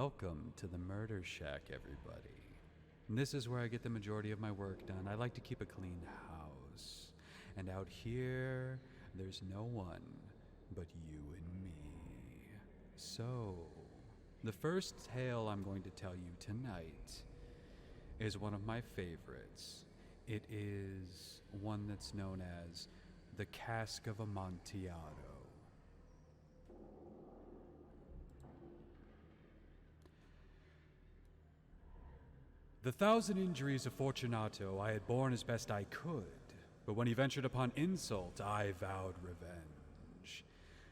Welcome to the Murder Shack, everybody. This is where I get the majority of my work done. I like to keep a clean house. And out here, there's no one but you and me. So, the first tale I'm going to tell you tonight is one of my favorites. It is one that's known as the Cask of Amontillado. The 1,000 injuries of Fortunato I had borne as best I could, but when he ventured upon insult, I vowed revenge.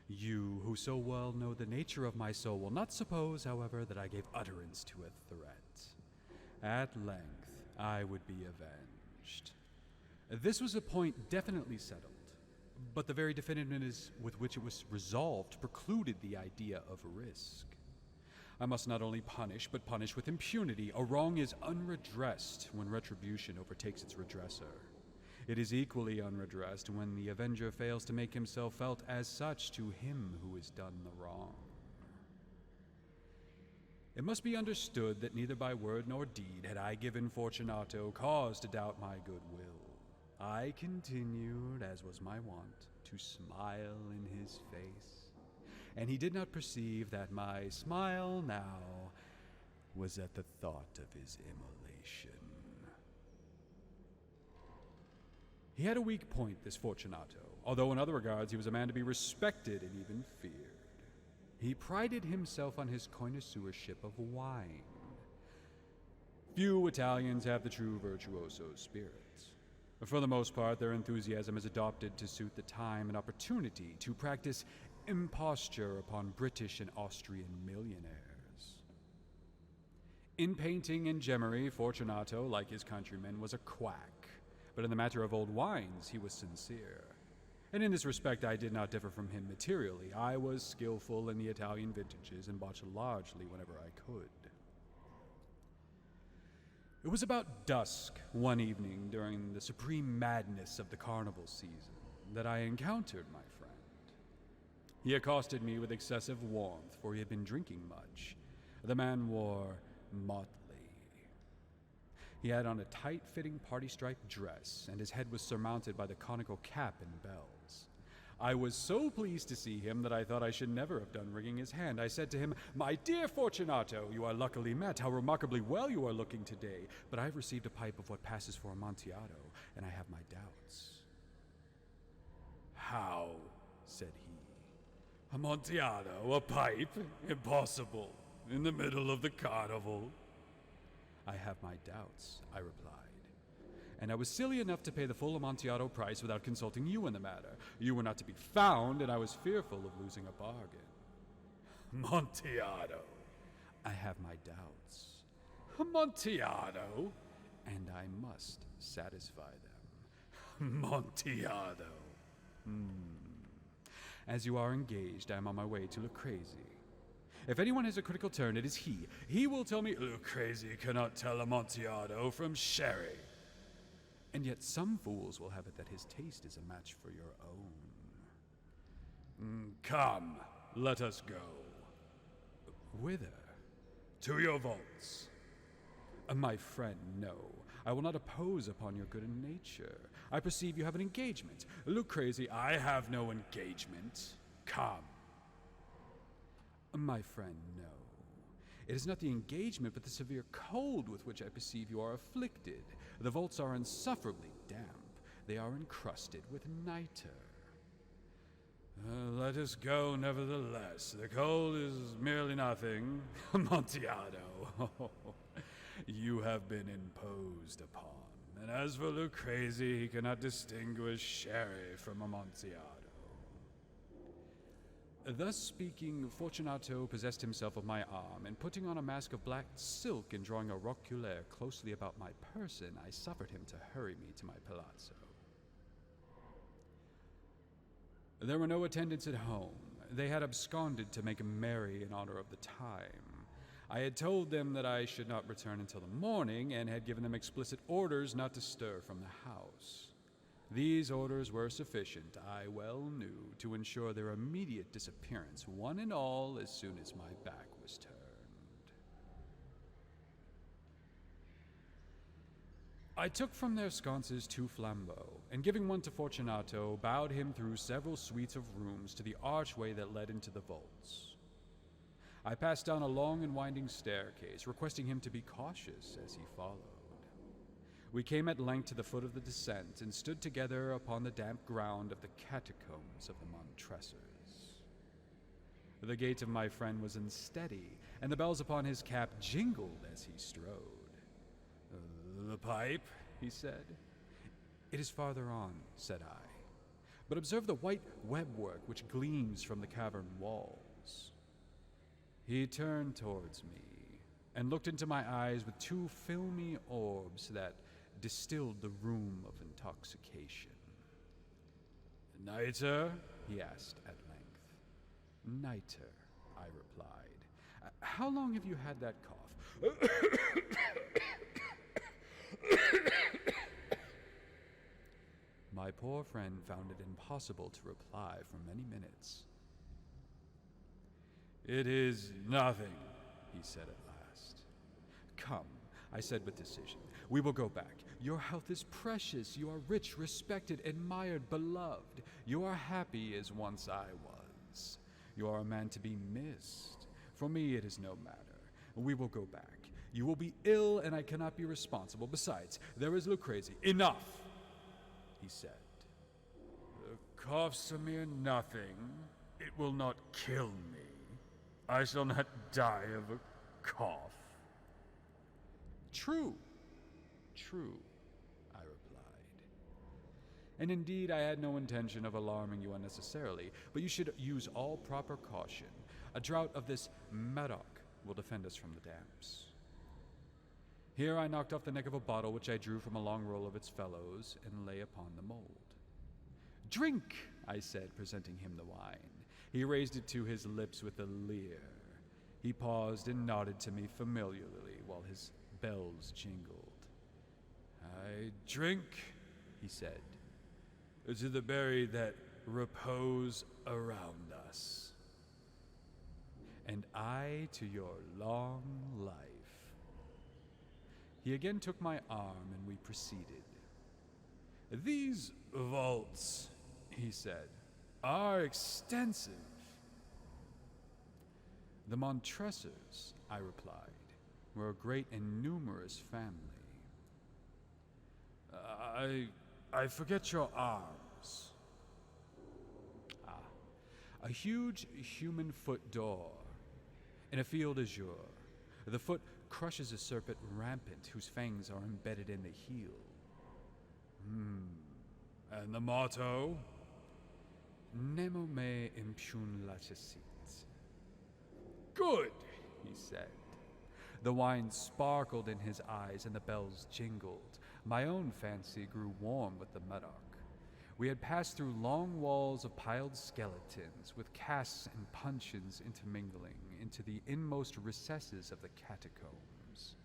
You, who so well know the nature of my soul, will not suppose, however, that I gave utterance to a threat. At length, I would be avenged. This was a point definitely settled, but the very definitiveness with which it was resolved precluded the idea of risk. I must not only punish, but punish with impunity. A wrong is unredressed when retribution overtakes its redresser. It is equally unredressed when the avenger fails to make himself felt as such to him who has done the wrong. It must be understood that neither by word nor deed had I given Fortunato cause to doubt my goodwill. I continued, as was my wont, to smile in his face, and he did not perceive that my smile now was at the thought of his immolation. He had a weak point, this Fortunato, although in other regards he was a man to be respected and even feared. He prided himself on his connoisseurship of wine. Few Italians have the true virtuoso spirit. For the most part, their enthusiasm is adopted to suit the time and opportunity to practice imposture upon British and Austrian millionaires. In painting and gemmery, Fortunato, like his countrymen, was a quack, but in the matter of old wines, he was sincere. And in this respect, I did not differ from him materially. I was skillful in the Italian vintages and bought largely whenever I could. It was about dusk one evening during the supreme madness of the carnival season that I encountered my friend. He accosted me with excessive warmth, for he had been drinking much. The man wore motley. He had on a tight-fitting party-striped dress, and his head was surmounted by the conical cap and bells. I was so pleased to see him that I thought I should never have done wringing his hand. I said to him, "My dear Fortunato, you are luckily met. How remarkably well you are looking today. But I have received a pipe of what passes for Amontillado, and I have my doubts." "How?" said he. "Amontillado, a pipe? Impossible. In the middle of the carnival." "I have my doubts," I replied. "And I was silly enough to pay the full Amontillado price without consulting you in the matter. You were not to be found, and I was fearful of losing a bargain." "Amontillado." "I have my doubts." "Amontillado." "And I must satisfy them." "Amontillado." "As you are engaged, I am on my way to Lucchese. If anyone has a critical turn, it is he. He will tell me Lucchese cannot tell Amontillado from sherry. And yet some fools will have it that his taste is a match for your own." "Come, let us go." "Whither?" "To your vaults." "My friend, no. I will not oppose upon your good nature. I perceive you have an engagement. Lucchese, I have no engagement. Come." "My friend, no. It is not the engagement, but the severe cold with which I perceive you are afflicted. The vaults are insufferably damp. They are encrusted with nitre." "Let us go, nevertheless. The cold is merely nothing. Amontillado, you have been imposed upon. And as for Lucchese, he cannot distinguish sherry from Amontillado." Thus speaking, Fortunato possessed himself of my arm, and putting on a mask of black silk and drawing a roquelaire closely about my person, I suffered him to hurry me to my palazzo. There were no attendants at home. They had absconded to make merry in honor of the time. I had told them that I should not return until the morning, and had given them explicit orders not to stir from the house. These orders were sufficient, I well knew, to ensure their immediate disappearance, one and all, as soon as my back was turned. I took from their sconces 2 flambeaux, and giving one to Fortunato, bowed him through several suites of rooms to the archway that led into the vaults. I passed down a long and winding staircase, requesting him to be cautious as he followed. We came at length to the foot of the descent, and stood together upon the damp ground of the catacombs of the Montressors. The gait of my friend was unsteady, and the bells upon his cap jingled as he strode. "The pipe?" he said. "It is farther on," said I. "But observe the white webwork which gleams from the cavern walls." He turned towards me, and looked into my eyes with 2 filmy orbs that distilled the rheum of intoxication. "Nitre?" he asked at length. "Nitre," I replied. "How long have you had that cough?" My poor friend found it impossible to reply for many minutes. "It is nothing," he said at last. "Come," I said with decision. "We will go back. Your health is precious. You are rich, respected, admired, beloved. You are happy as once I was. You are a man to be missed. For me it is no matter. We will go back. You will be ill, and I cannot be responsible. Besides, there is Lucrezi." "Enough," he said. "The cough's a mere nothing. It will not kill me. I shall not die of a cough." True, I replied. "And indeed I had no intention of alarming you unnecessarily, but you should use all proper caution. A draught of this Medoc will defend us from the damps." Here I knocked off the neck of a bottle which I drew from a long roll of its fellows and lay upon the mold. "Drink," I said, presenting him the wine. He raised it to his lips with a leer. He paused and nodded to me familiarly while his bells jingled. "I drink," he said, "to the buried that repose around us." "And I to your long life." He again took my arm, and we proceeded. "These vaults," he said, "are extensive." "The Montressors," I replied, "were a great and numerous family." I forget your arms." "A huge human foot d'or in a field azure. The foot crushes a serpent rampant whose fangs are embedded in the heel." And the motto?" "Nemo me impune lacessit." "Good," he said. The wine sparkled in his eyes and the bells jingled. My own fancy grew warm with the Medoc. We had passed through long walls of piled skeletons, with casks and puncheons intermingling, into the inmost recesses of the catacombs.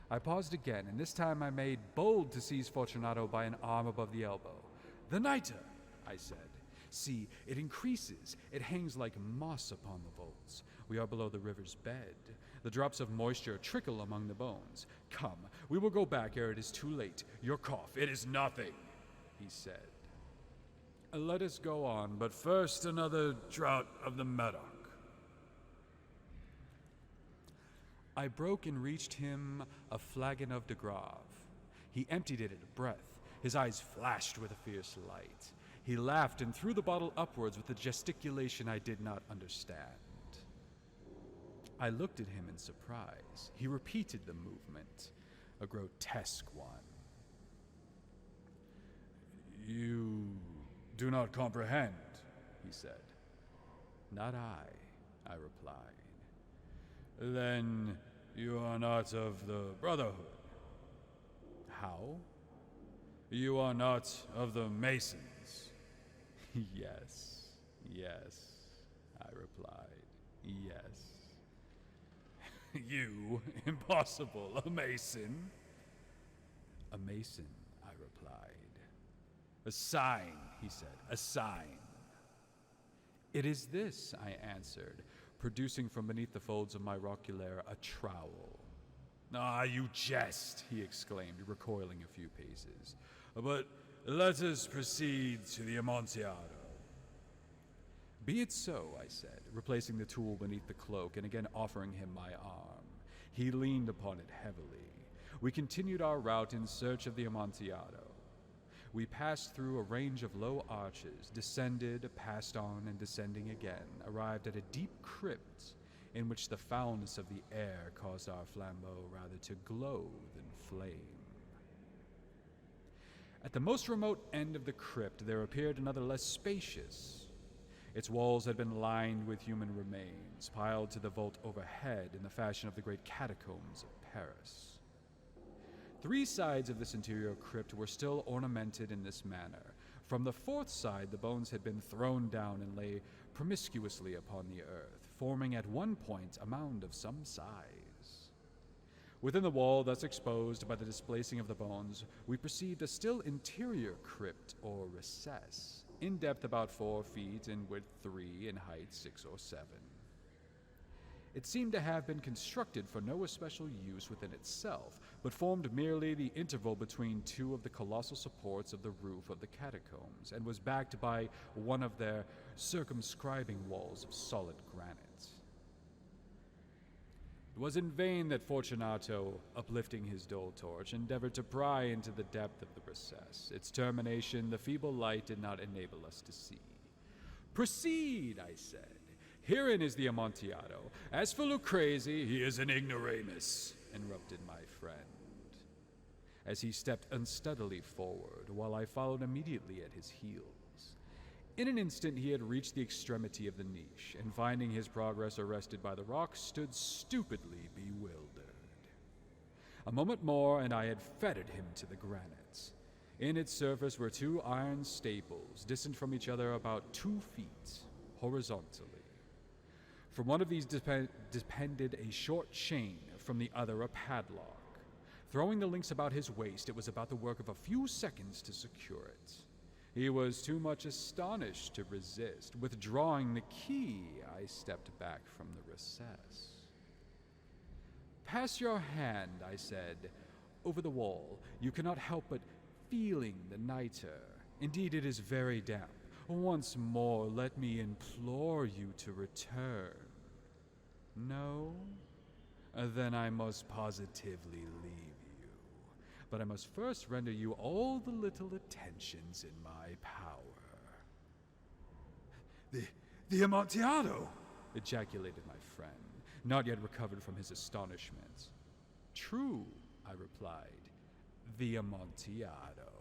I paused again, and this time I made bold to seize Fortunato by an arm above the elbow. "The nitre," I said. "See, it increases. It hangs like moss upon the vaults. We are below the river's bed. The drops of moisture trickle among the bones. Come, we will go back ere it is too late. Your cough, it is nothing," he said. "Let us go on, but first another draught of the Medoc." I broke and reached him a flagon of de Grave. He emptied it at a breath. His eyes flashed with a fierce light. He laughed and threw the bottle upwards with a gesticulation I did not understand. I looked at him in surprise. He repeated the movement, a grotesque one. "You do not comprehend," he said. "Not I," replied. "Then you are not of the Brotherhood." "How?" "You are not of the Masons." Yes, I replied. Yes. "You? Impossible. A Mason?" "A Mason," I replied. "A sign," he said, "a sign." "It is this," I answered, producing from beneath the folds of my roquelaire a trowel. Ah, you jest, he exclaimed, recoiling a few paces. But let us proceed to the Amontillado. Be it so, I said, replacing the tool beneath the cloak and again offering him my arm. He leaned upon it heavily. We continued our route in search of the Amontillado. We passed through a range of low arches, descended, passed on, and descending again, arrived at a deep crypt in which the foulness of the air caused our flambeau rather to glow than flame. At the most remote end of the crypt there appeared another less spacious. Its walls had been lined with human remains, piled to the vault overhead in the fashion of the great catacombs of Paris. 3 sides of this interior crypt were still ornamented in this manner. From the 4th side, the bones had been thrown down and lay promiscuously upon the earth, forming at one point a mound of some size. Within the wall thus exposed by the displacing of the bones, we perceived a still interior crypt or recess, in depth about 4 feet, in width 3, in height 6 or 7. It seemed to have been constructed for no especial use within itself, but formed merely the interval between 2 of the colossal supports of the roof of the catacombs, and was backed by one of their circumscribing walls of solid granite. It was in vain that Fortunato, uplifting his dull torch, endeavored to pry into the depth of the recess. Its termination the feeble light did not enable us to see. "Proceed," I said. "Herein is the Amontillado. As for Lucrezi, he is an ignoramus," interrupted my friend, as he stepped unsteadily forward, while I followed immediately at his heels. In an instant he had reached the extremity of the niche, and finding his progress arrested by the rock, stood stupidly bewildered. A moment more, and I had fettered him to the granite. In its surface were 2 iron staples, distant from each other about 2 feet, horizontally. From one of these depended a short chain, from the other a padlock. Throwing the links about his waist, it was about the work of a few seconds to secure it. He was too much astonished to resist. Withdrawing the key, I stepped back from the recess. "Pass your hand," I said, "over the wall. You cannot help but feeling the nitre. Indeed, it is very damp. Once more, let me implore you to return. No? Then I must positively leave you. But I must first render you all the little attentions in my power." The Amontillado! ejaculated my friend, not yet recovered from his astonishment. "True," I replied, "the Amontillado."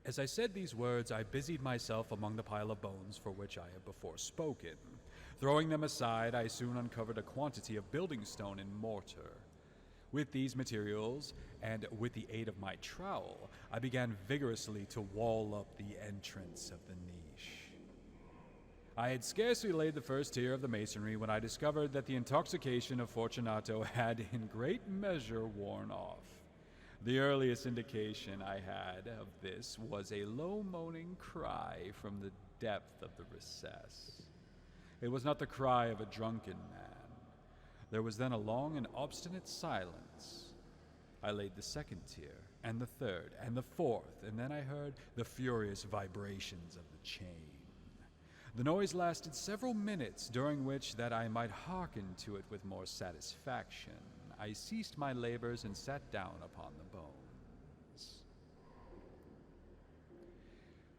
As I said these words, I busied myself among the pile of bones for which I have before spoken. Throwing them aside, I soon uncovered a quantity of building stone and mortar. With these materials, and with the aid of my trowel, I began vigorously to wall up the entrance of the niche. I had scarcely laid the first tier of the masonry when I discovered that the intoxication of Fortunato had in great measure worn off. The earliest indication I had of this was a low moaning cry from the depth of the recess. It was not the cry of a drunken man. There was then a long and obstinate silence. I laid the 2nd tier, and the 3rd, and the 4th, and then I heard the furious vibrations of the chain. The noise lasted several minutes, during which, that I might hearken to it with more satisfaction, I ceased my labors and sat down upon the bones.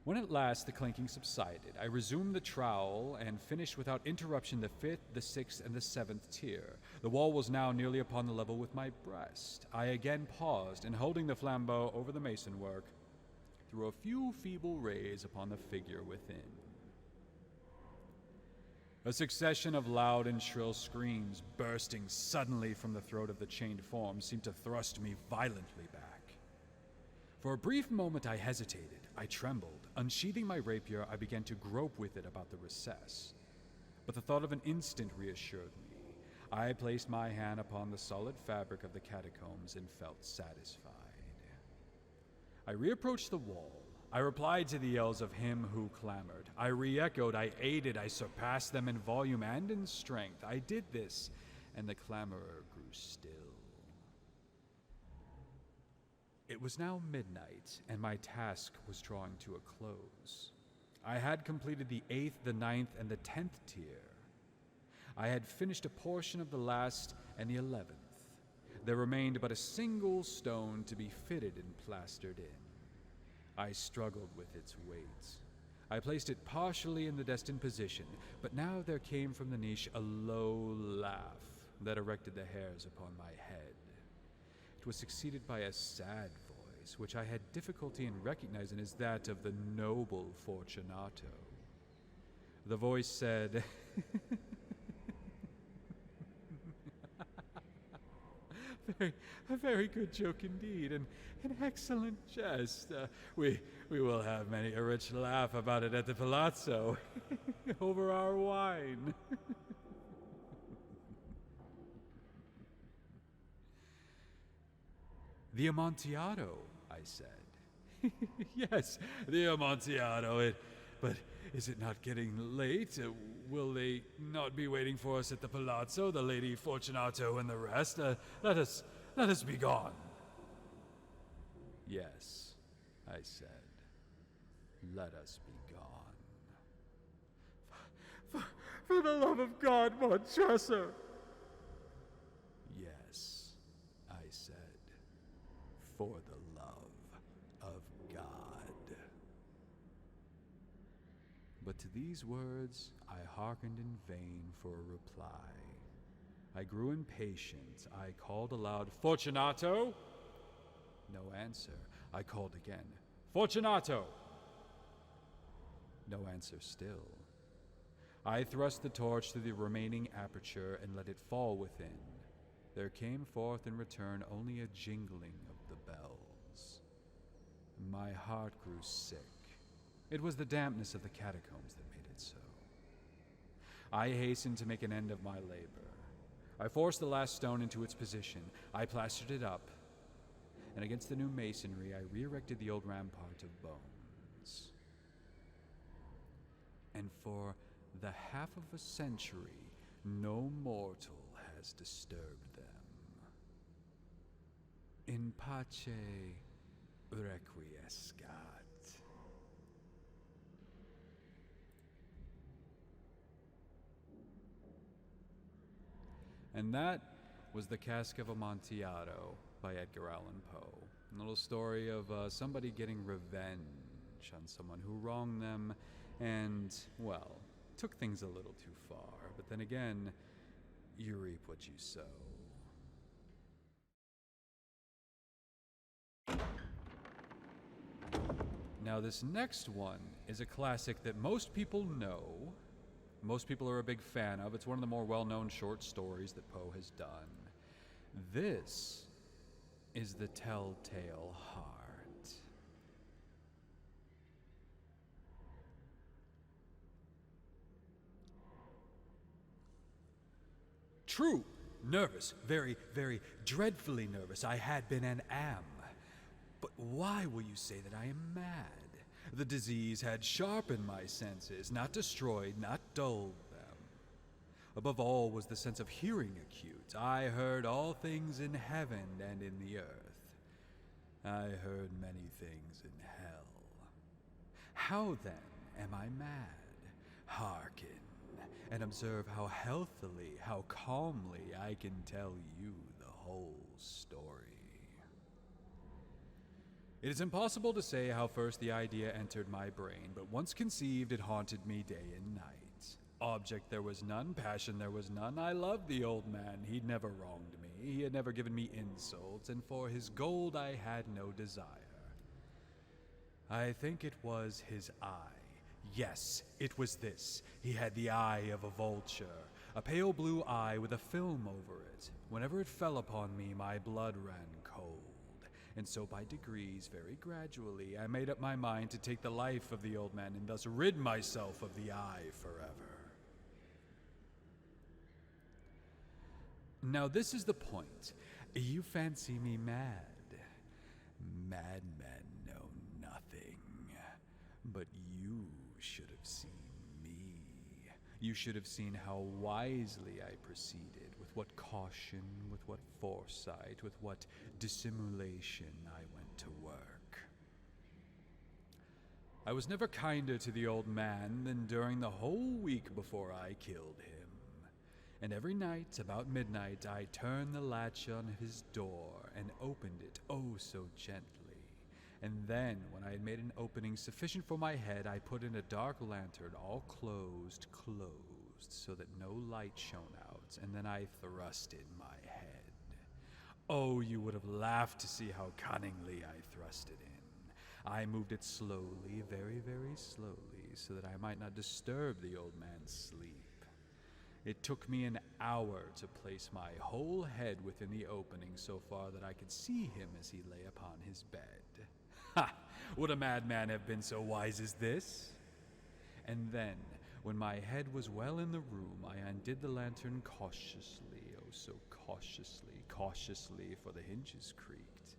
When at last the clinking subsided, I resumed the trowel and finished without interruption the 5th, the 6th, and the 7th tier. The wall was now nearly upon the level with my breast. I again paused, and holding the flambeau over the mason work, threw a few feeble rays upon the figure within. A succession of loud and shrill screams, bursting suddenly from the throat of the chained form, seemed to thrust me violently back. For a brief moment I hesitated. I trembled. Unsheathing my rapier, I began to grope with it about the recess. But the thought of an instant reassured me. I placed my hand upon the solid fabric of the catacombs and felt satisfied. I reapproached the wall. I replied to the yells of him who clamored. I re-echoed, I aided, I surpassed them in volume and in strength. I did this, and the clamorer grew still. It was now midnight, and my task was drawing to a close. I had completed the 8th, the 9th, and the 10th tier. I had finished a portion of the last and the 11th. There remained but a single stone to be fitted and plastered in. I struggled with its weight. I placed it partially in the destined position, but now there came from the niche a low laugh that erected the hairs upon my head. It was succeeded by a sad voice, which I had difficulty in recognizing as that of the noble Fortunato. The voice said, A very good joke indeed, and an excellent jest. We will have many a rich laugh about it at the palazzo, over our wine. The Amontillado, I said. Yes, the Amontillado. But is it not getting late? Will they not be waiting for us at the palazzo, the Lady Fortunato and the rest? Let us be gone. Yes, I said. Let us be gone. For the love of God, Montresor. Yes, I said. For the love of God. But to these words I hearkened in vain for a reply. I grew impatient. I called aloud, Fortunato! No answer. I called again, Fortunato! No answer still. I thrust the torch through the remaining aperture and let it fall within. There came forth in return only a jingling of the bells. My heart grew sick. It was the dampness of the catacombs that made it so. I hastened to make an end of my labor. I forced the last stone into its position. I plastered it up, and against the new masonry I re-erected the old rampart of bones. And for the half of a century, no mortal has disturbed them. In pace requiescat. And that was The Cask of Amontillado by Edgar Allan Poe. A little story of somebody getting revenge on someone who wronged them and, well, took things a little too far. But then again, you reap what you sow. Now, this next one is a classic that most people know. Most people are a big fan of. It's one of the more well-known short stories that Poe has done. This is The Telltale Heart. True, nervous, very, very dreadfully nervous. I had been and am. But why will you say that I am mad? The disease had sharpened my senses, not destroyed, not dulled them. Above all was the sense of hearing acute. I heard all things in heaven and in the earth. I heard many things in hell. How then am I mad? Hearken, and observe how healthily, how calmly I can tell you the whole story. It is impossible to say how first the idea entered my brain, but once conceived, it haunted me day and night. Object there was none, passion there was none. I loved the old man. He'd never wronged me. He had never given me insults, and for his gold I had no desire. I think it was his eye. Yes, it was this. He had the eye of a vulture, a pale blue eye with a film over it. Whenever it fell upon me, my blood ran cold. And so by degrees, very gradually, I made up my mind to take the life of the old man and thus rid myself of the eye forever. Now this is the point. You fancy me mad. Madmen know nothing. should have seen me. You should have seen how wisely I proceeded, with what caution, with what foresight, with what dissimulation I went to work. I was never kinder to the old man than during the whole week before I killed him. And every night, about midnight, I turned the latch on his door and opened it oh so gently. And then, when I had made an opening sufficient for my head, I put in a dark lantern, all closed, so that no light shone out, and then I thrust in my head. Oh, you would have laughed to see how cunningly I thrust it in. I moved it slowly, very, very slowly, so that I might not disturb the old man's sleep. It took me an hour to place my whole head within the opening so far that I could see him as he lay upon his bed. Ha! Would a madman have been so wise as this? And then, when my head was well in the room, I undid the lantern cautiously, oh so cautiously, for the hinges creaked.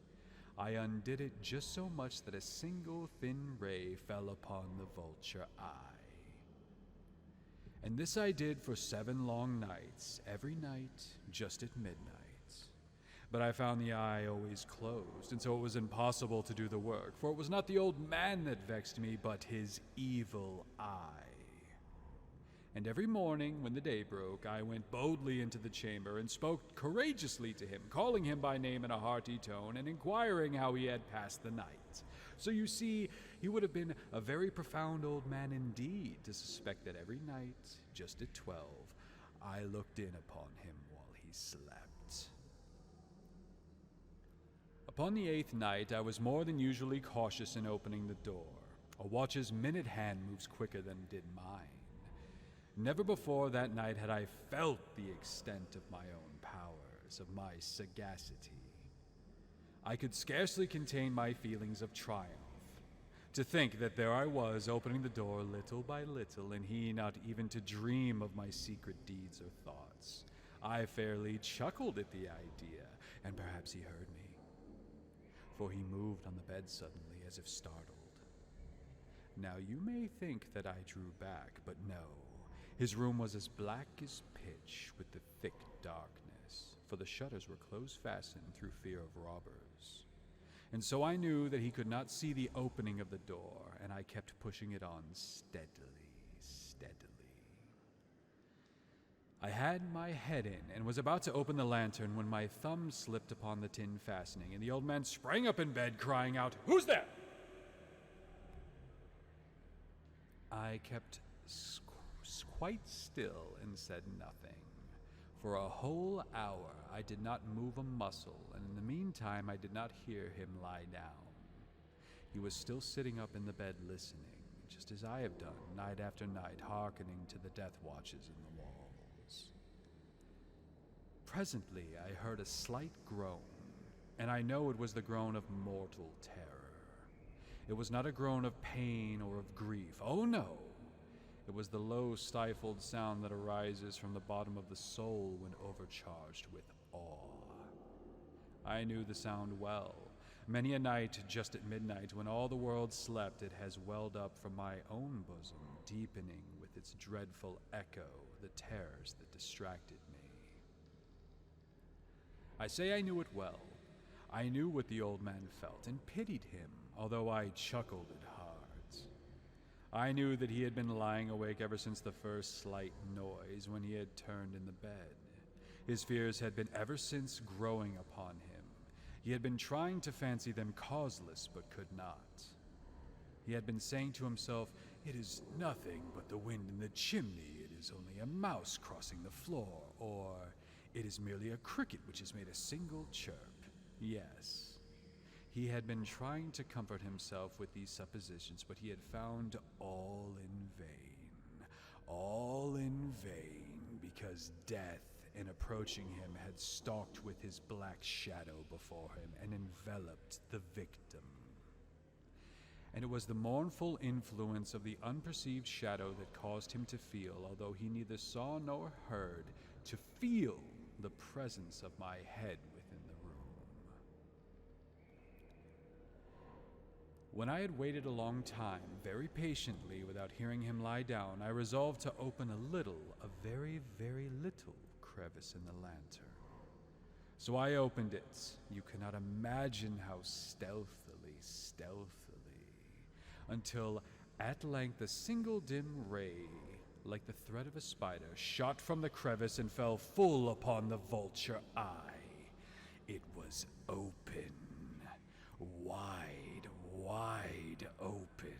I undid it just so much that a single thin ray fell upon the vulture eye. And this I did for 7 long nights, every night, just at midnight. But I found the eye always closed, and so it was impossible to do the work, for it was not the old man that vexed me, but his evil eye. And every morning, when the day broke, I went boldly into the chamber and spoke courageously to him, calling him by name in a hearty tone, and inquiring how he had passed the night. So you see, he would have been a very profound old man indeed to suspect that every night, just at 12, I looked in upon him while he slept. Upon the 8th night, I was more than usually cautious in opening the door. A watch's minute hand moves quicker than did mine. Never before that night had I felt the extent of my own powers, of my sagacity. I could scarcely contain my feelings of triumph. To think that there I was, opening the door little by little, and he not even to dream of my secret deeds or thoughts. I fairly chuckled at the idea, and perhaps he heard me, for he moved on the bed suddenly as if startled. Now you may think that I drew back, but no. His room was as black as pitch with the thick darkness, for the shutters were close fastened through fear of robbers. And so I knew that he could not see the opening of the door, and I kept pushing it on steadily. I had my head in and was about to open the lantern when my thumb slipped upon the tin fastening, and the old man sprang up in bed, crying out, "Who's there?" I kept quite still and said nothing. For a whole hour I did not move a muscle, and in the meantime I did not hear him lie down. He was still sitting up in the bed listening, just as I have done night after night, hearkening to the death watches in the walls. Presently I heard a slight groan, and I know it was the groan of mortal terror. It was not a groan of pain or of grief. Oh no! It was the low, stifled sound that arises from the bottom of the soul when overcharged with awe. I knew the sound well. Many a night, just at midnight, when all the world slept, it has welled up from my own bosom, deepening with its dreadful echo the terrors that distracted me. I say I knew it well. I knew what the old man felt, and pitied him, although I chuckled at heart. I knew that he had been lying awake ever since the first slight noise when he had turned in the bed. His fears had been ever since growing upon him. He had been trying to fancy them causeless, but could not. He had been saying to himself, "It is nothing but the wind in the chimney. It is only a mouse crossing the floor," or "It is merely a cricket which has made a single chirp." Yes. He had been trying to comfort himself with these suppositions, but he had found all in vain. All in vain, because death, in approaching him, had stalked with his black shadow before him and enveloped the victim. And it was the mournful influence of the unperceived shadow that caused him to feel, although he neither saw nor heard, to feel the presence of my head within the room. When I had waited a long time, very patiently, without hearing him lie down, I resolved to open a very, very little crevice in the lantern. So I opened it. You cannot imagine how stealthily, until at length a single dim ray, like the thread of a spider, shot from the crevice and fell full upon the vulture eye. It was open, wide open,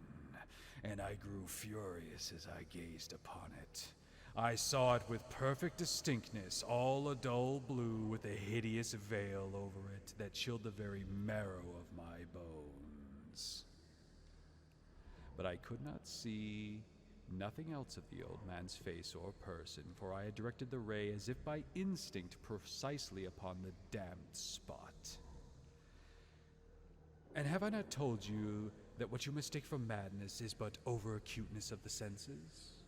and I grew furious as I gazed upon it. I saw it with perfect distinctness, all a dull blue with a hideous veil over it that chilled the very marrow of my bones. But I could not see nothing else of the old man's face or person, for I had directed the ray as if by instinct precisely upon the damned spot. And have I not told you that what you mistake for madness is but over-acuteness of the senses?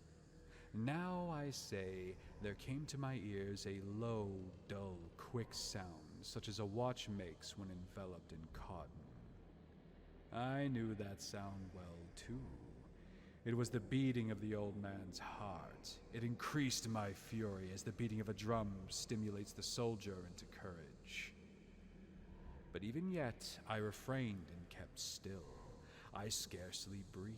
Now I say there came to my ears a low, dull, quick sound, such as a watch makes when enveloped in cotton. I knew that sound well, too. It was the beating of the old man's heart. It increased my fury as the beating of a drum stimulates the soldier into courage. But even yet, I refrained and kept still. I scarcely breathed.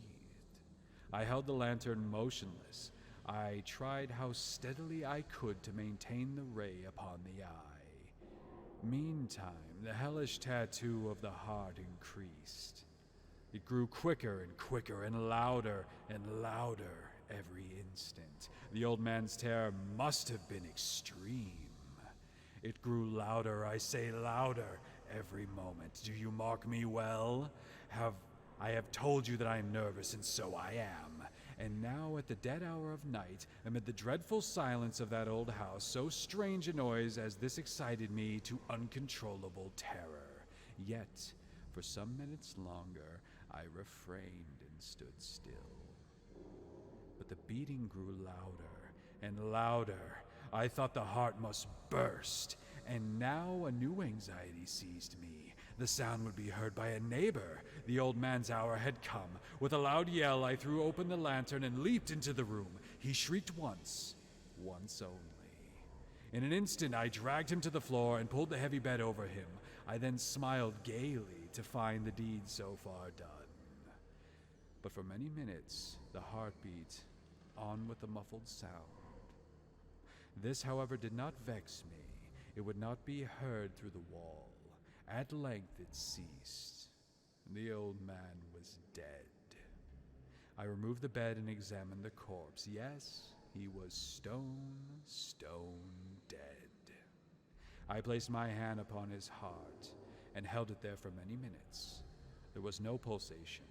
I held the lantern motionless. I tried how steadily I could to maintain the ray upon the eye. Meantime, the hellish tattoo of the heart increased. It grew quicker and quicker and louder every instant. The old man's terror must have been extreme. It grew louder, I say louder, every moment. Do you mark me well? I have told you that I am nervous, and so I am. And now, at the dead hour of night, amid the dreadful silence of that old house, so strange a noise as this excited me to uncontrollable terror. Yet, for some minutes longer, I refrained and stood still. But the beating grew louder and louder. I thought the heart must burst, and now a new anxiety seized me. The sound would be heard by a neighbor. The old man's hour had come. With a loud yell, I threw open the lantern and leaped into the room. He shrieked once only. In an instant, I dragged him to the floor and pulled the heavy bed over him. I then smiled gaily to find the deed so far done. But for many minutes, the heart beat on with a muffled sound. This, however, did not vex me. It would not be heard through the wall. At length it ceased. The old man was dead. I removed the bed and examined the corpse. Yes, he was stone dead. I placed my hand upon his heart and held it there for many minutes. There was no pulsation.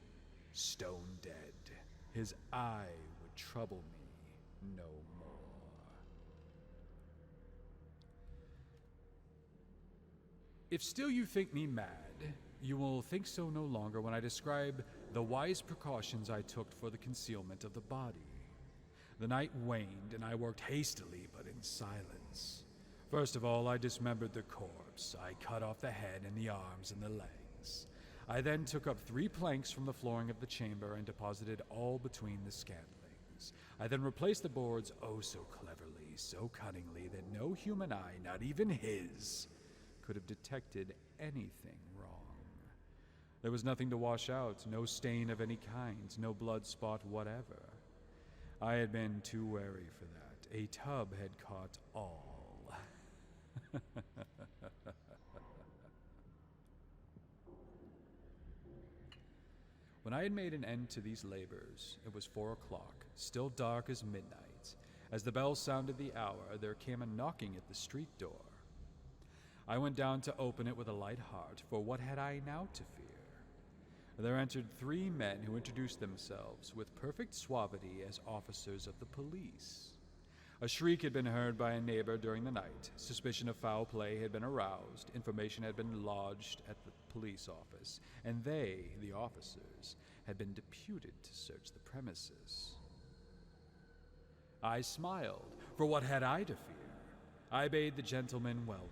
Stone dead. His eye would trouble me no more. If still you think me mad, you will think so no longer when I describe the wise precautions I took for the concealment of the body. The night waned, and I worked hastily but in silence. First of all, I dismembered the corpse. I cut off the head and the arms and the legs. I then took up 3 planks from the flooring of the chamber and deposited all between the scantlings. I then replaced the boards so cleverly, so cunningly, that no human eye, not even his, could have detected anything wrong. There was nothing to wash out, no stain of any kind, no blood spot whatever. I had been too wary for that. A tub had caught all. When I had made an end to these labors, it was 4 o'clock, still dark as midnight. As the bell sounded the hour, there came a knocking at the street door. I went down to open it with a light heart, for what had I now to fear? There entered 3 men who introduced themselves with perfect suavity as officers of the police. A shriek had been heard by a neighbor during the night. Suspicion of foul play had been aroused. Information had been lodged at the police office, and they, the officers, had been deputed to search the premises. I smiled, for what had I to fear? I bade the gentlemen welcome.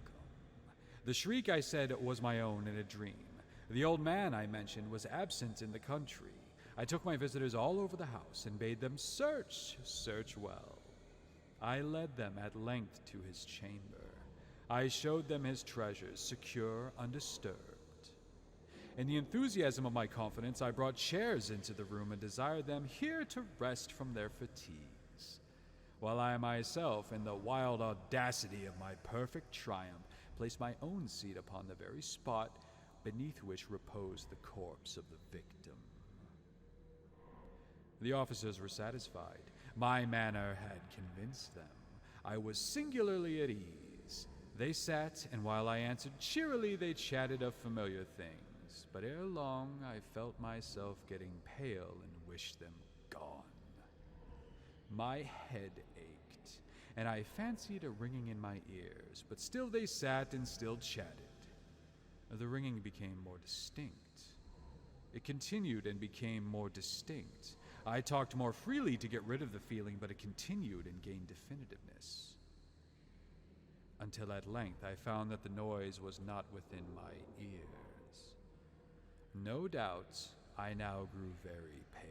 The shriek, I said, was my own in a dream. The old man I mentioned was absent in the country. I took my visitors all over the house and bade them search well. I led them at length to his chamber. I showed them his treasures, secure, undisturbed. In the enthusiasm of my confidence, I brought chairs into the room and desired them here to rest from their fatigues, while I myself, in the wild audacity of my perfect triumph, placed my own seat upon the very spot beneath which reposed the corpse of the victim. The officers were satisfied. My manner had convinced them. I was singularly at ease. They sat, and while I answered cheerily, they chatted of familiar things. But ere long, I felt myself getting pale and wished them gone. My head ached, and I fancied a ringing in my ears, but still they sat and still chatted. The ringing became more distinct. It continued and became more distinct. I talked more freely to get rid of the feeling, but it continued and gained definitiveness. Until at length I found that the noise was not within my ears. No doubt I now grew very pale.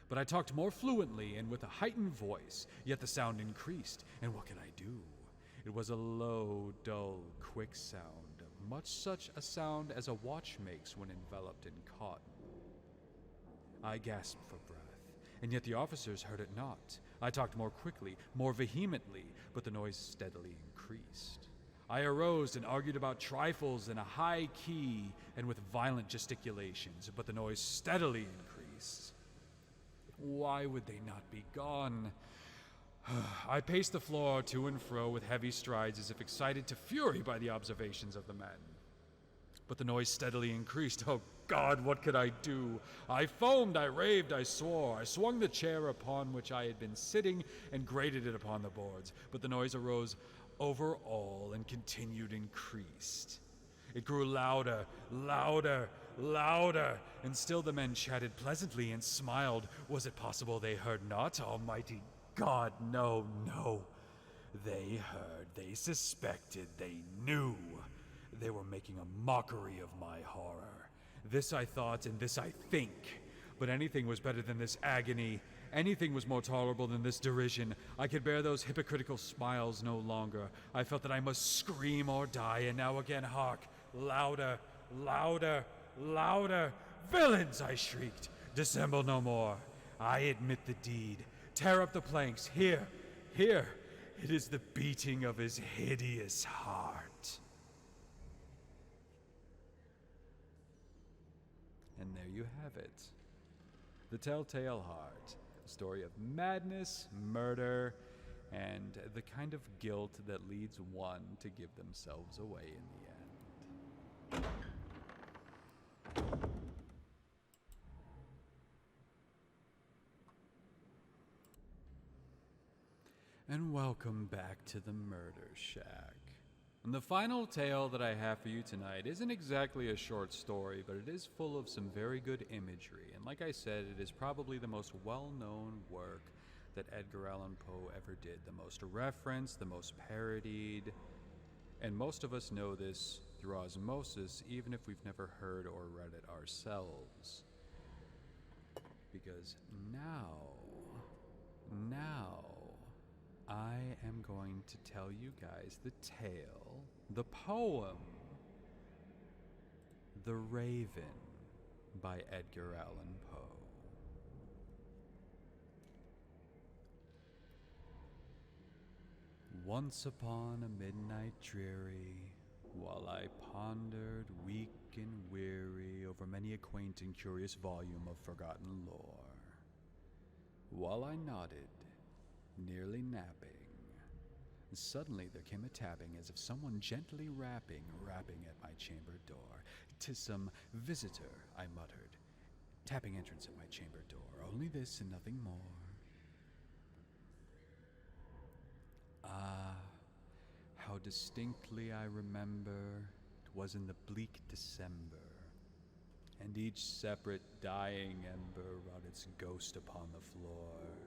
But I talked more fluently and with a heightened voice, yet the sound increased, and what could I do? It was a low, dull, quick sound, much such a sound as a watch makes when enveloped in cotton. I gasped for breath, and yet the officers heard it not. I talked more quickly, more vehemently, but the noise steadily increased. I arose and argued about trifles in a high key and with violent gesticulations, but the noise steadily increased. Why would they not be gone? I paced the floor to and fro with heavy strides as if excited to fury by the observations of the men. But the noise steadily increased. Oh God, what could I do? I foamed, I raved, I swore. I swung the chair upon which I had been sitting and grated it upon the boards. But the noise arose over all and continued increased. It grew louder, louder, louder, and still the men chatted pleasantly and smiled. Was it possible they heard not? Almighty God, no, no. They heard, they suspected, they knew. They were making a mockery of my horror. This I thought, and this I think. But anything was better than this agony. Anything was more tolerable than this derision. I could bear those hypocritical smiles no longer. I felt that I must scream or die, and now again, hark! Louder, louder, louder! Villains, I shrieked. Dissemble no more. I admit the deed. Tear up the planks. Here, here. It is the beating of his hideous heart. And there you have it. The Telltale Heart. A story of madness, murder, and the kind of guilt that leads one to give themselves away in the end. And welcome back to the Murder Shack. And the final tale that I have for you tonight isn't exactly a short story, but it is full of some very good imagery. And like I said, it is probably the most well-known work that Edgar Allan Poe ever did. The most referenced, the most parodied. And most of us know this through osmosis, even if we've never heard or read it ourselves. Because now, I am going to tell you guys the tale, the poem, The Raven by Edgar Allan Poe. Once upon a midnight dreary, while I pondered, weak and weary, over many a quaint and curious volume of forgotten lore, while I nodded, nearly napping, suddenly there came a tapping as of someone gently rapping at my chamber door. "'Tis some visitor," I muttered, tapping entrance at my chamber door. "Only this and nothing more." Ah, how distinctly I remember 'twas in the bleak December, and each separate dying ember wrought its ghost upon the floor.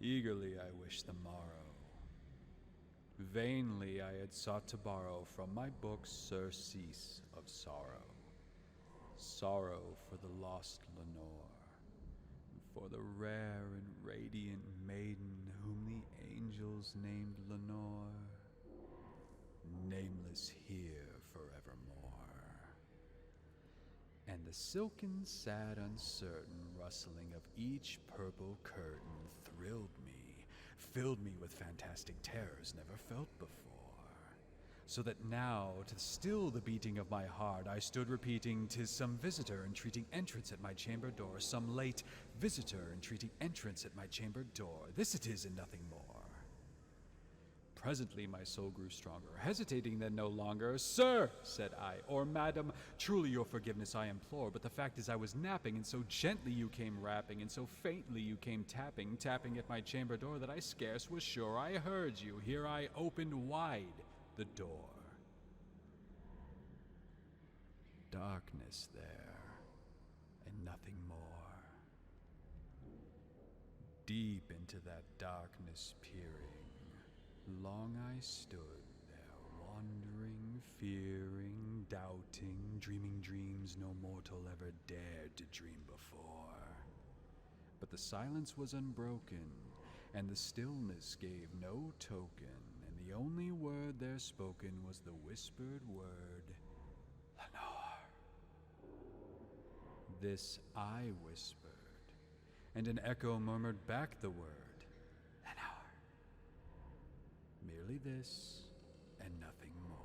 Eagerly I wished the morrow. Vainly I had sought to borrow from my book surcease of sorrow. Sorrow for the lost Lenore, for the rare and radiant maiden whom the angels named Lenore, nameless here forevermore. And the silken, sad, uncertain rustling of each purple curtain thrilled me, filled me with fantastic terrors never felt before. So that now, to still the beating of my heart, I stood repeating, "'Tis some visitor entreating entrance at my chamber door, some late visitor entreating entrance at my chamber door. This it is and nothing more." Presently my soul grew stronger, hesitating then no longer. "Sir," said I, "or madam, truly your forgiveness I implore, but the fact is I was napping, and so gently you came rapping, and so faintly you came tapping, tapping at my chamber door that I scarce was sure I heard you. Here I opened wide the door. Darkness there, and nothing more. Deep into that darkness peering, long I stood there, wandering, fearing, doubting, dreaming dreams no mortal ever dared to dream before. But the silence was unbroken, and the stillness gave no token, and the only word there spoken was the whispered word, "Lenore." This I whispered, and an echo murmured back the word, "Lenore." Merely this, and nothing more.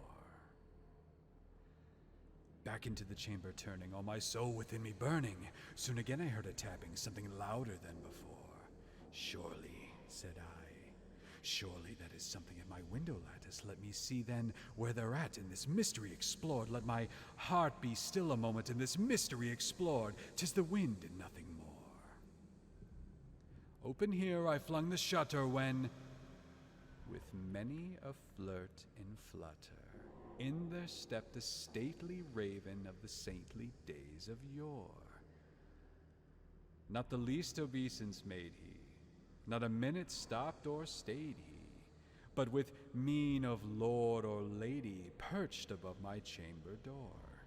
Back into the chamber turning, all my soul within me burning. Soon again I heard a tapping, something louder than before. "Surely," said I, "surely that is something at my window lattice. Let me see then where they're at, and this mystery explored. Let my heart be still a moment, and this mystery explored. 'Tis the wind and nothing more." Open here I flung the shutter when, with many a flirt and flutter, in there stepped the stately raven of the saintly days of yore. Not the least obeisance made he, not a minute stopped or stayed he, but with mien of lord or lady perched above my chamber door.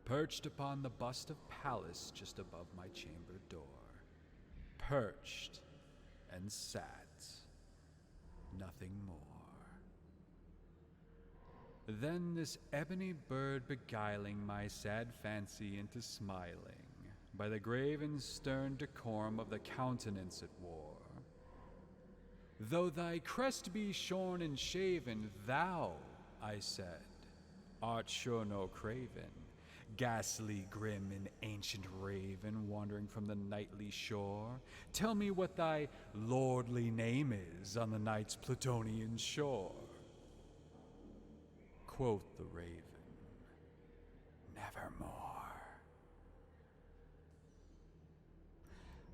Perched upon the bust of Pallas just above my chamber door. Perched and sat, nothing more. Then this ebony bird beguiling my sad fancy into smiling, by the grave and stern decorum of the countenance it wore. "Though thy crest be shorn and shaven, thou," I said, "art sure no craven, ghastly, grim, and ancient raven, wandering from the nightly shore. Tell me what thy lordly name is on the night's Plutonian shore." Quoth the raven, "Nevermore."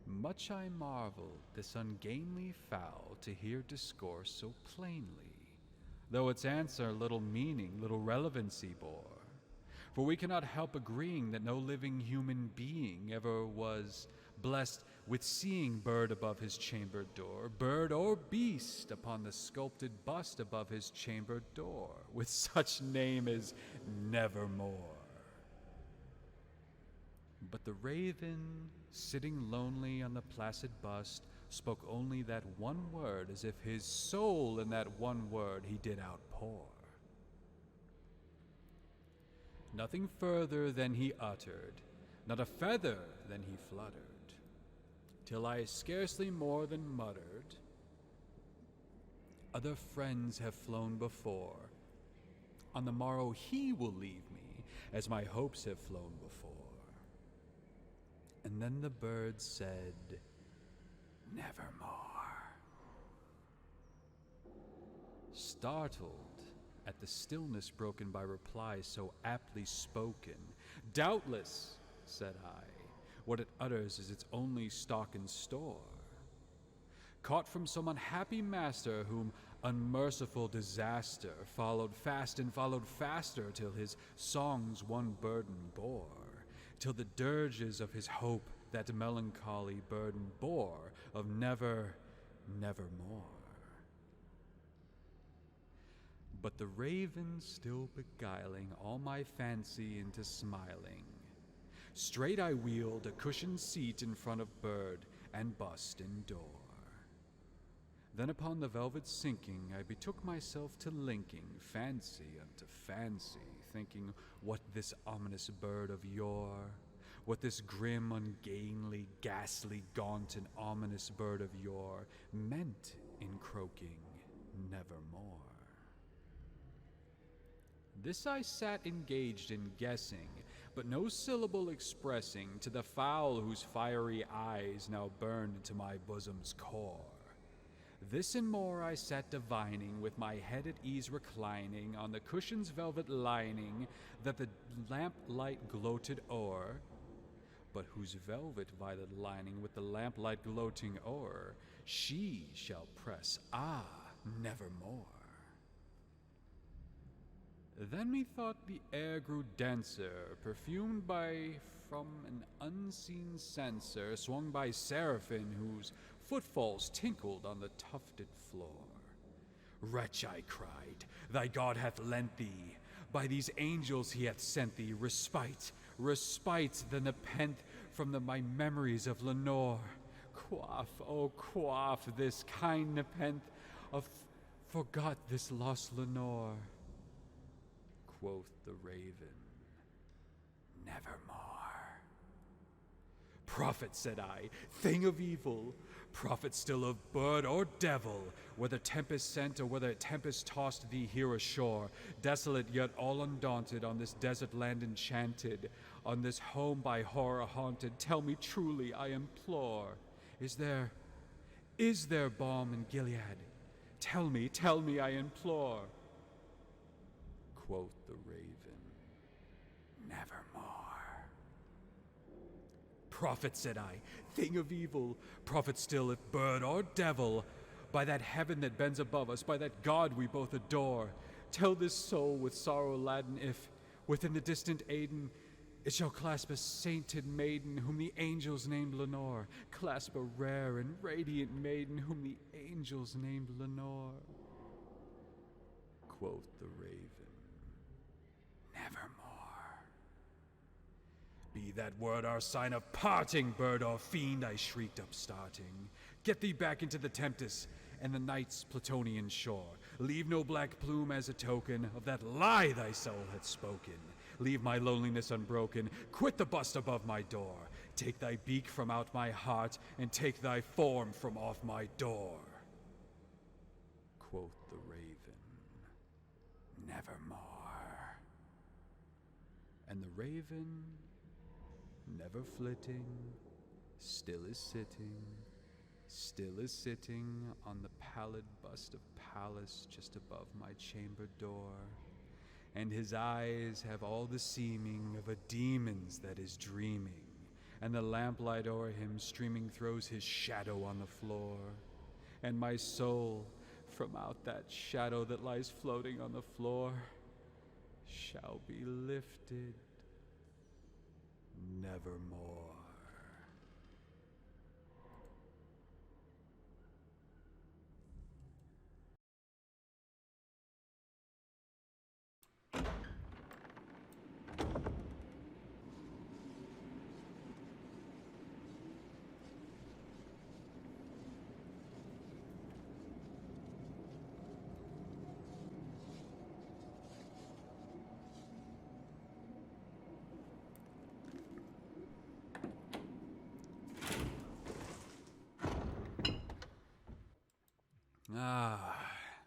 Much I marveled this ungainly fowl to hear discourse so plainly, though its answer little meaning, little relevancy bore. For we cannot help agreeing that no living human being ever was blessed with seeing bird above his chamber door, bird or beast upon the sculpted bust above his chamber door, with such name as Nevermore. But the raven, sitting lonely on the placid bust, spoke only that one word, as if his soul in that one word he did outpour. Nothing further than he uttered, not a feather than he fluttered, till I scarcely more than muttered, "Other friends have flown before. On the morrow he will leave me, as my hopes have flown before." And then the bird said, "Nevermore." Startled at the stillness broken by reply so aptly spoken, "Doubtless," said I, "what it utters is its only stock and store, caught from some unhappy master whom unmerciful disaster followed fast and followed faster till his songs one burden bore, till the dirges of his hope that melancholy burden bore of never, nevermore." but the raven still beguiling all my fancy into smiling. Straight I wheeled a cushioned seat in front of bird and bust and door. Then upon the velvet sinking, I betook myself to linking fancy unto fancy, thinking what this ominous bird of yore, what this grim, ungainly, ghastly, gaunt, and ominous bird of yore meant in croaking nevermore. This I sat engaged in guessing, but no syllable expressing to the fowl whose fiery eyes now burned into my bosom's core. This and more I sat divining, with my head at ease reclining on the cushion's velvet lining that the lamplight gloated o'er, but whose velvet violet lining with the lamplight gloating o'er she shall press, nevermore. Then methought the air grew denser, perfumed from an unseen censer, swung by seraphim whose footfalls tinkled on the tufted floor. Wretch, I cried, thy God hath lent thee, by these angels he hath sent thee, respite, the nepenthe from my memories of Lenore. Quaff this kind nepenthe of forgot this lost Lenore. Quoth the raven, nevermore. Prophet, said I, thing of evil, prophet still of bird or devil, whether tempest sent or whether tempest tossed thee here ashore, desolate yet all undaunted, on this desert land enchanted, on this home by horror haunted, tell me truly, I implore, is there balm in Gilead? Tell me, I implore. Quoth the raven, nevermore. Prophet, said I, thing of evil, prophet still if bird or devil, by that heaven that bends above us, by that God we both adore, tell this soul with sorrow laden if, within the distant Aden, it shall clasp a sainted maiden whom the angels named Lenore, clasp a rare and radiant maiden whom the angels named Lenore. Quoth the raven, nevermore. Be that word our sign of parting, bird or fiend, I shrieked upstarting. Get thee back into the tempest and the night's Plutonian shore. Leave no black plume as a token of that lie thy soul hath spoken. Leave my loneliness unbroken. Quit the bust above my door. Take thy beak from out my heart, and take thy form from off my door. Quoth the raven, nevermore. And the raven, never flitting, still is sitting on the pallid bust of Pallas just above my chamber door. And his eyes have all the seeming of a demon's that is dreaming, and the lamplight o'er him streaming throws his shadow on the floor. And my soul, from out that shadow that lies floating on the floor, shall be lifted nevermore.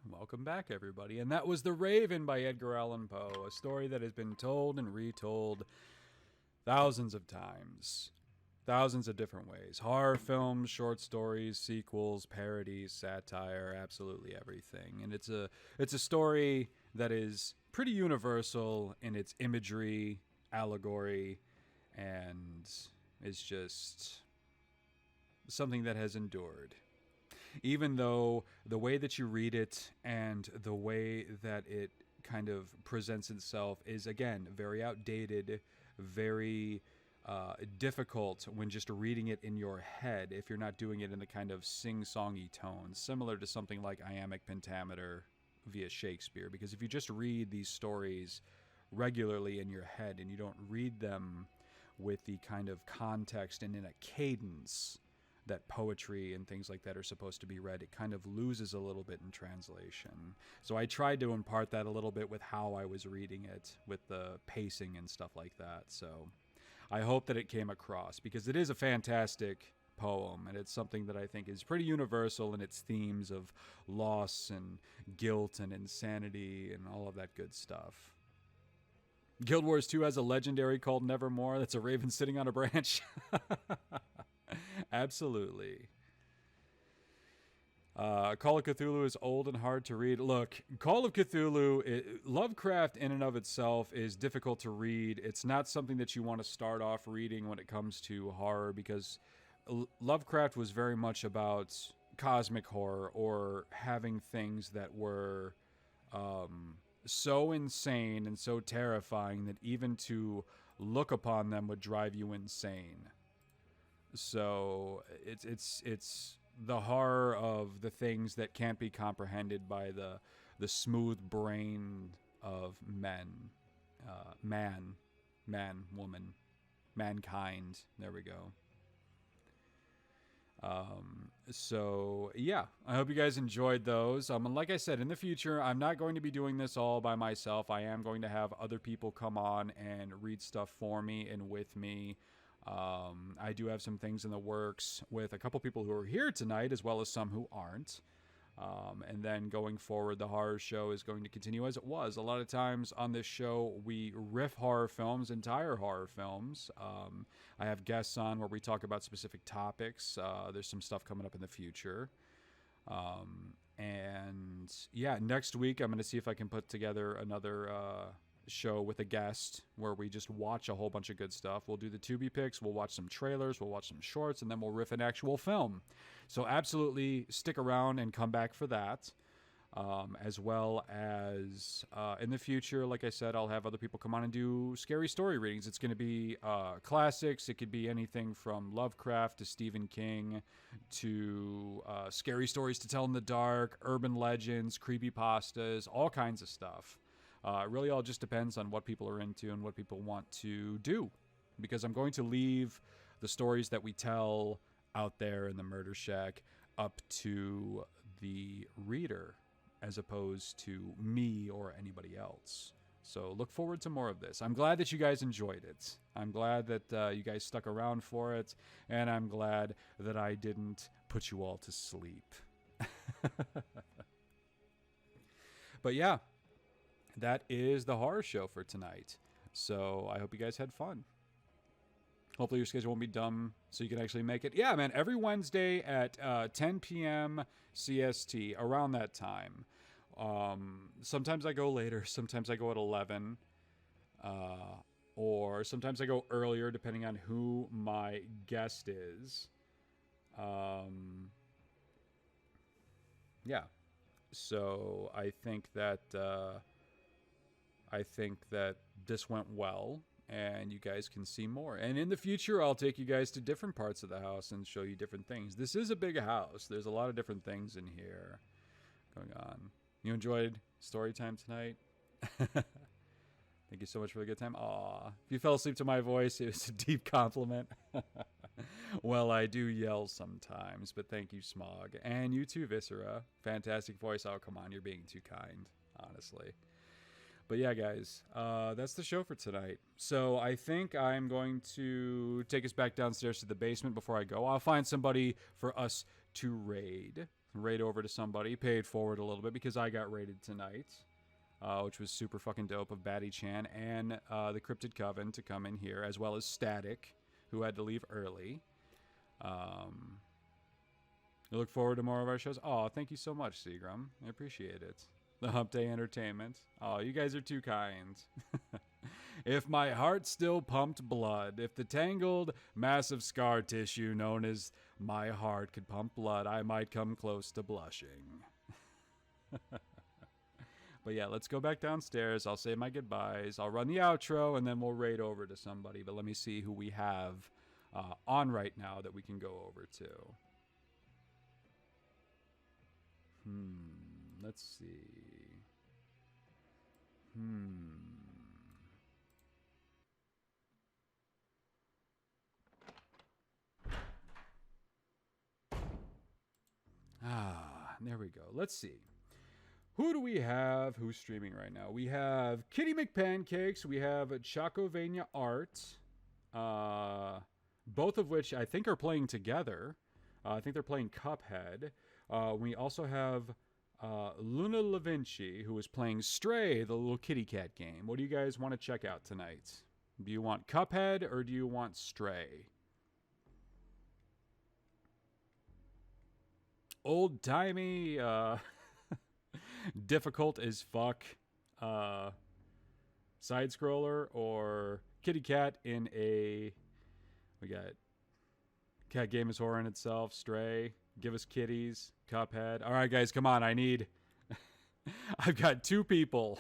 Welcome back, everybody. And that was The Raven by Edgar Allan Poe, a story that has been told and retold thousands of times, thousands of different ways. Horror films, short stories, sequels, parodies, satire, absolutely everything. And it's a story that is pretty universal in its imagery, allegory, and is just something that has endured. Even though the way that you read it and the way that it kind of presents itself is, again, very outdated, very difficult when just reading it in your head if you're not doing it in the kind of sing-songy tone, similar to something like iambic pentameter, via Shakespeare. Because if you just read these stories regularly in your head and you don't read them with the kind of context and in a cadence that poetry and things like that are supposed to be read, it kind of loses a little bit in translation. So I tried to impart that a little bit with how I was reading it, with the pacing and stuff like that. So I hope that it came across, because it is a fantastic poem, and it's something that I think is pretty universal in its themes of loss and guilt and insanity and all of that good stuff. Guild Wars 2 has a legendary called Nevermore. That's a raven sitting on a branch. Absolutely. Call of Cthulhu is old and hard to read. Look, Call of Cthulhu, Lovecraft in and of itself is difficult to read. It's not something that you want to start off reading when it comes to horror, because Lovecraft was very much about cosmic horror, or having things that were so insane and so terrifying that even to look upon them would drive you insane. So it's the horror of the things that can't be comprehended by the smooth brain of men, woman, mankind. There we go. So yeah, I hope you guys enjoyed those. And like I said, in the future, I'm not going to be doing this all by myself. I am going to have other people come on and read stuff for me and with me. I do have some things in the works with a couple people who are here tonight, as well as some who aren't. And then going forward, the horror show is going to continue as it was. A lot of times on this show, we riff horror films, entire horror films. I have guests on where we talk about specific topics. There's some stuff coming up in the future. And yeah, next week I'm going to see if I can put together another show with a guest where we just watch a whole bunch of good stuff. We'll do the Tubi picks, we'll watch some trailers, we'll watch some shorts, and then we'll riff an actual film. So absolutely stick around and come back for that. As well as in the future, like I said, I'll have other people come on and do scary story readings. It's going to be classics. It could be anything from Lovecraft to Stephen King to scary stories to tell in the dark, urban legends, creepypastas, all kinds of stuff. It really all just depends on what people are into and what people want to do, because I'm going to leave the stories that we tell out there in the Murder Shack up to the reader, as opposed to me or anybody else. So look forward to more of this. I'm glad that you guys enjoyed it. I'm glad that you guys stuck around for it, and I'm glad that I didn't put you all to sleep. But yeah, that is the horror show for tonight. So I hope you guys had fun. Hopefully your schedule won't be dumb so you can actually make it. Yeah, man, every Wednesday at 10 p.m. CST, around that time. Sometimes I go later. Sometimes I go at 11. Or sometimes I go earlier, depending on who my guest is. Yeah. So I think that this went well, and you guys can see more. And in the future, I'll take you guys to different parts of the house and show you different things. This is a big house. There's a lot of different things in here going on. You enjoyed story time tonight? Thank you so much for the good time. Aw, if you fell asleep to my voice, it was a deep compliment. Well, I do yell sometimes, but thank you, Smog. And you too, Viscera. Fantastic voice. Oh, come on, you're being too kind, honestly. But yeah, guys, that's the show for tonight. So I think I'm going to take us back downstairs to the basement before I go. I'll find somebody for us to raid over to somebody, pay it forward a little bit, because I got raided tonight, which was super fucking dope, of Batty Chan and the Cryptid Coven to come in here, as well as Static, who had to leave early. I look forward to more of our shows. Oh, thank you so much, Seagram. I appreciate it. The Hump Day Entertainment. Oh, you guys are too kind. If my heart still pumped blood, if the tangled, massive scar tissue known as my heart could pump blood, I might come close to blushing. But yeah, let's go back downstairs. I'll say my goodbyes. I'll run the outro, and then we'll raid over to somebody. But let me see who we have on right now that we can go over to. Let's see. There we go. Let's see. Who do we have who's streaming right now? We have Kitty McPancakes. We have Chocovania Art. Both of which I think are playing together. I think they're playing Cuphead. We also have Luna LaVinci, who is playing Stray, the little kitty cat game. What do you guys want to check out tonight? Do you want Cuphead or do you want Stray? Old-timey, difficult as fuck side-scroller, or kitty cat in a... We got Cat Game is Horror in itself, Stray, Give Us Kitties, Cuphead. All right, guys, come on. I need... I've got two people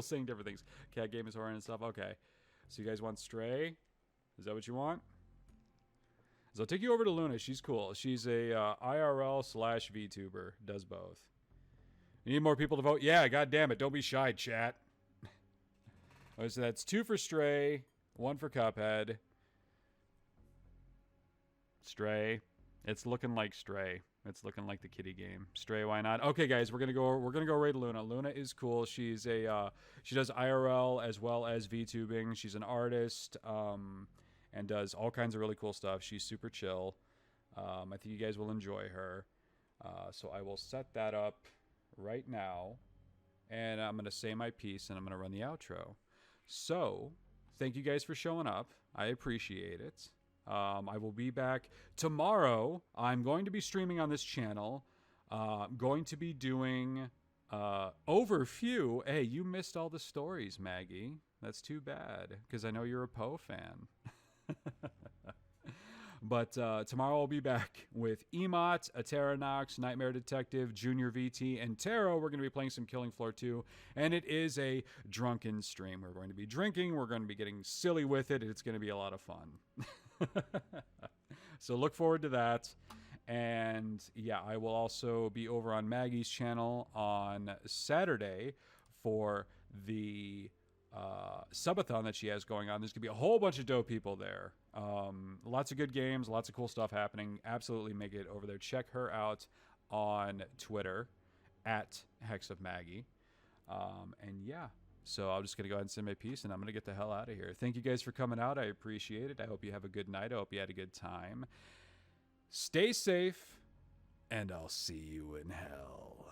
saying different things. Cat Game is Horror in itself. Okay. So you guys want Stray? Is that what you want? So I'll take you over to Luna. She's cool. She's a IRL/VTuber. Does both. You need more people to vote? Yeah, god damn it. Don't be shy, chat. Okay, so that's 2 for Stray, 1 for Cuphead. Stray. It's looking like Stray. It's looking like the kitty game. Stray, why not? Okay, guys, we're gonna go right to Luna. Luna is cool. She's a she does IRL as well as VTubing. She's an artist. And does all kinds of really cool stuff. She's super chill. I think you guys will enjoy her. So I will set that up right now. And I'm going to say my piece and I'm going to run the outro. So, thank you guys for showing up. I appreciate it. I will be back tomorrow. I'm going to be streaming on this channel. Going to be doing Overview. Hey, you missed all the stories, Maggie. That's too bad, because I know you're a Poe fan. But tomorrow I'll be back with Emot, Ateranox, Nightmare Detective, Junior VT, and Taro. We're going to be playing some Killing Floor 2, and it is a drunken stream. We're going to be drinking, we're going to be getting silly with it, and it's going to be a lot of fun. So look forward to that. And yeah, I will also be over on Maggie's channel on Saturday for the subathon that she has going on. There's gonna be a whole bunch of dope people there. Lots of good games, lots of cool stuff happening. Absolutely make it over there. Check her out on Twitter at Hex of Maggie. And yeah, so I'm just gonna go ahead and say my piece, and I'm gonna get the hell out of here. Thank you guys for coming out. I appreciate it. I hope you have a good night. I hope you had a good time. Stay safe, and I'll see you in hell.